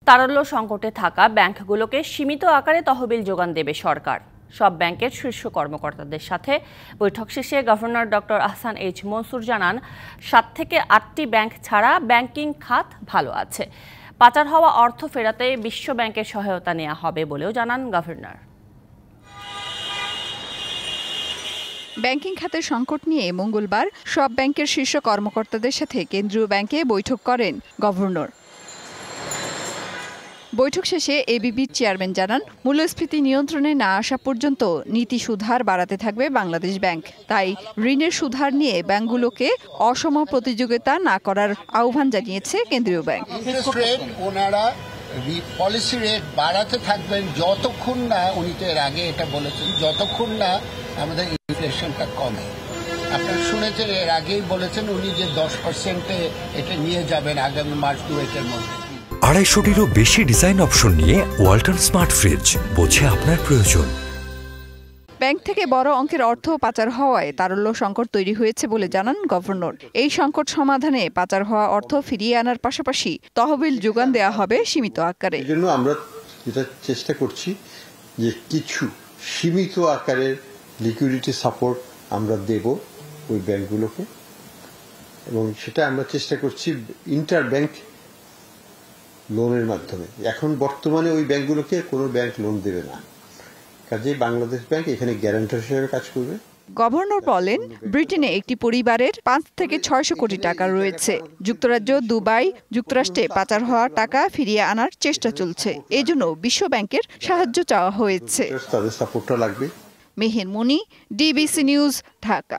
তারল্য সংকটে থাকা ব্যাংকগুলোকে সীমিত আকারে তহবিল যোগান দেবে সরকার। সব ব্যাংকের শীর্ষ কর্মকর্তাদের সাথে বৈঠক শেষে governor doctor Ahsan H Mansur জানান, 7 থেকে 8টি ব্যাংক ছাড়া ব্যাংকিং খাত ভালো আছে। পাচার হওয়া অর্থ ফেরাতে বিশ্ব ব্যাংকের সহায়তা নেওয়া হবে বলেও জানান গভর্নর। ব্যাংকিং খাতের সংকট নিয়ে মঙ্গলবার সব ব্যাংকের শীর্ষ কর্মকর্তাদের সাথে কেন্দ্রীয় ব্যাংকে বৈঠক করেন গভর্নর। বৈঠক শেষে এবিবির চেয়ারম্যান জানান, মূল্যস্ফীতি নিয়ন্ত্রণে না আসা পর্যন্ত নীতি সুদহার বাড়াতে থাকবে বাংলাদেশ ব্যাংক। তাই ঋণের সুদহার নিয়ে ব্যাংকগুলোকে অসম প্রতিযোগিতা না করার আহ্বান জানিয়েছে কেন্দ্রীয় ব্যাংক। ওনারা পলিসি রেট বাড়াতে থাকবেন যতক্ষণ না, উনি তো এর আগে এটা বলেছেন, যতক্ষণ না আমাদের ইনফ্লেশনটা কমে। আপনারা শুনেছেন, এর আগেই বলেছেন উনি যে 10%-এ এটা নিয়ে যাবেন আগামী মার্চ 2-এর মধ্যে। 250-টিরও বেশি ডিজাইন অপশন নিয়ে ওয়ালটন স্মার্ট ফ্রিজ, বোঝে আপনার প্রয়োজন। ব্যাংক থেকে বড় অঙ্কের অর্থ পাচার হওয়ায় তারল্য সংকট তৈরি হয়েছে বলে জানান গভর্নর। এই সংকট সমাধানে পাচার হওয়া অর্থ ফিরিয়ে আনার পাশাপাশি তহবিল যোগান দেওয়া হবে সীমিত আকারে। এজন্য আমরা যেটা চেষ্টা করছি যে কিছু সীমিত আকারের লিকুইডিটি সাপোর্ট আমরা দেব ওই ব্যাংকগুলোকে, এবং সেটা আমরা চেষ্টা করছি ইন্টার ব্যাংক লোনের মাধ্যমে। এখন বর্তমানে ওই ব্যাংকগুলোকে কোনো ব্যাংক লোন দেবে না, কাজেই বাংলাদেশ ব্যাংক এখানে গ্যারান্টার হিসেবে কাজ করবে। গভর্নর বলেন, ব্রিটেনে একটি পরিবারের 5 থেকে 600 কোটি টাকা রয়েছে। যুক্তরাজ্য, দুবাই, যুক্তরাষ্ট্রে পাচার হওয়া টাকা ফিরিয়ে আনার চেষ্টা চলছে। এজন্য বিশ্ব ব্যাংকের সাহায্য চাওয়া হয়েছে। তাদের সাপোর্টটা লাগবে। মেহের মনি, ডিবিসি নিউজ, ঢাকা।